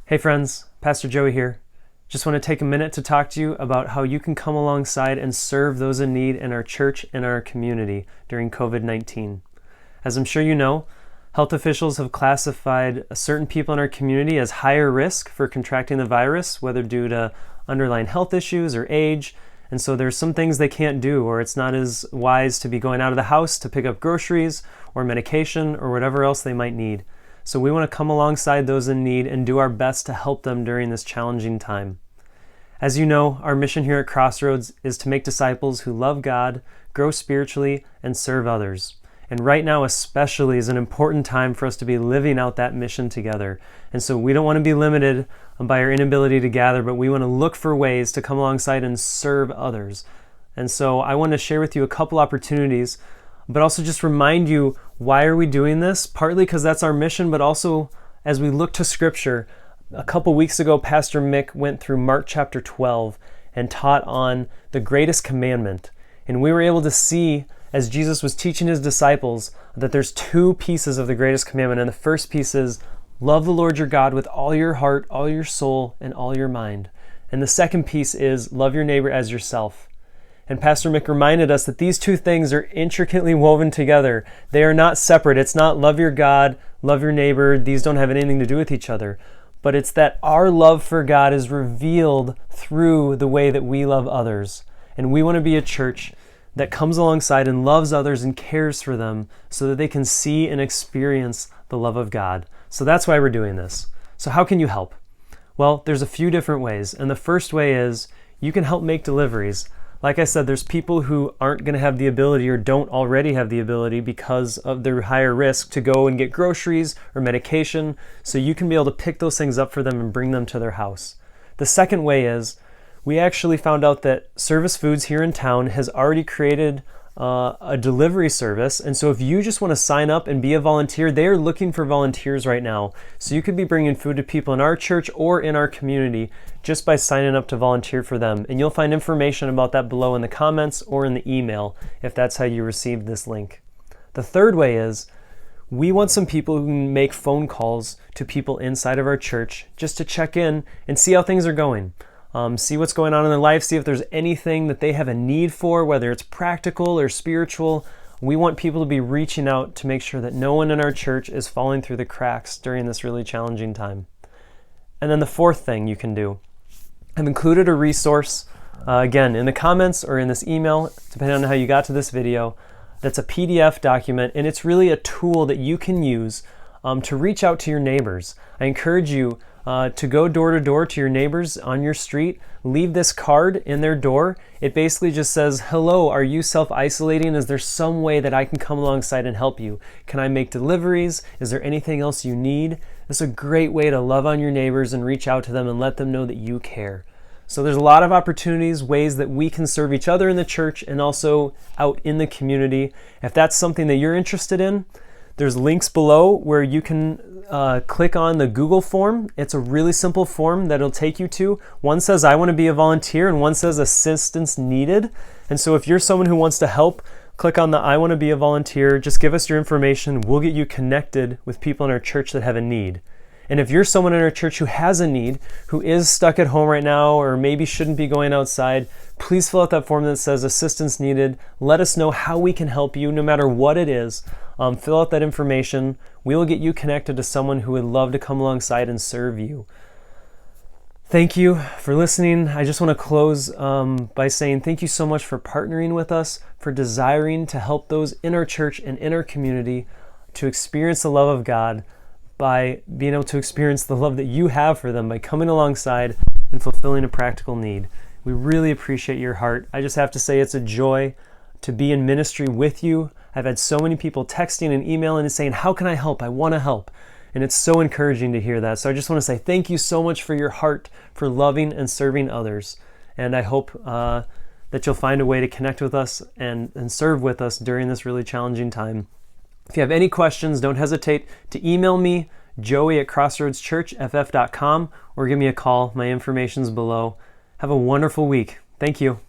Hey friends, Pastor Joey here. Just want to take a minute to talk to you about how you can come alongside and serve those in need in our church and our community during COVID-19. As I'm sure you know, health officials have classified certain people in our community as higher risk for contracting the virus, whether due to underlying health issues or age. And so there's some things they can't do, or it's not as wise to be going out of the house to pick up groceries or medication or whatever else they might need. So we want to come alongside those in need and do our best to help them during this challenging time. As you know, our mission here at Crossroads is to make disciples who love God, grow spiritually, and serve others. And right now especially is an important time for us to be living out that mission together. And so we don't want to be limited by our inability to gather, but we want to look for ways to come alongside and serve others. And so I want to share with you a couple opportunities, but also just remind you, why are we doing this? Partly because that's our mission, but also as we look to Scripture. A couple weeks ago, Pastor Mick went through Mark chapter 12 and taught on the greatest commandment. And we were able to see, as Jesus was teaching his disciples, that there's two pieces of the greatest commandment. And the first piece is, love the Lord your God with all your heart, all your soul, and all your mind. And the second piece is, love your neighbor as yourself. And Pastor Mick reminded us that these two things are intricately woven together. They are not separate. It's not love your God, love your neighbor. These don't have anything to do with each other. But it's that our love for God is revealed through the way that we love others. And we want to be a church that comes alongside and loves others and cares for them so that they can see and experience the love of God. So that's why we're doing this. So how can you help? Well, there's a few different ways. And the first way is you can help make deliveries. Like I said, there's people who aren't going to have the ability or don't already have the ability because of their higher risk to go and get groceries or medication. So you can be able to pick those things up for them and bring them to their house. The second way is we actually found out that Service Foods here in town has already created a delivery service. And so if you just want to sign up and be a volunteer, they are looking for volunteers right now. So you could be bringing food to people in our church or in our community just by signing up to volunteer for them. And you'll find information about that below in the comments or in the email if that's how you received this link. The third way is we want some people who can make phone calls to people inside of our church just to check in and see how things are going. See what's going on in their life, see if there's anything that they have a need for, whether it's practical or spiritual. We want people to be reaching out to make sure that no one in our church is falling through the cracks during this really challenging time. And then the fourth thing you can do, I've included a resource, again, in the comments or in this email, depending on how you got to this video, that's a PDF document, and it's really a tool that you can use to reach out to your neighbors. I encourage you to go door to door to your neighbors on your street, leave this card in their door. It basically just says, hello, are you self-isolating? Is there some way that I can come alongside and help you? Can I make deliveries? Is there anything else you need? It's a great way to love on your neighbors and reach out to them and let them know that you care. So there's a lot of opportunities, ways that we can serve each other in the church and also out in the community. If that's something that you're interested in, there's links below where you can click on the Google form. It's a really simple form that it'll take you to. One says, I want to be a volunteer, and one says assistance needed. And so if you're someone who wants to help, click on the I want to be a volunteer. Just give us your information. We'll get you connected with people in our church that have a need. And if you're someone in our church who has a need, who is stuck at home right now, or maybe shouldn't be going outside, please fill out that form that says assistance needed. Let us know how we can help you, no matter what it is. Fill out that information. We will get you connected to someone who would love to come alongside and serve you. Thank you for listening. I just want to close by saying thank you so much for partnering with us, for desiring to help those in our church and in our community to experience the love of God by being able to experience the love that you have for them by coming alongside and fulfilling a practical need. We really appreciate your heart. I just have to say it's a joy to be in ministry with you. I've had so many people texting and emailing and saying, how can I help? I want to help. And it's so encouraging to hear that. So I just want to say thank you so much for your heart, for loving and serving others. And I hope that you'll find a way to connect with us and serve with us during this really challenging time. If you have any questions, don't hesitate to email me, joey@crossroadschurchff.com, or give me a call. My information's below. Have a wonderful week. Thank you.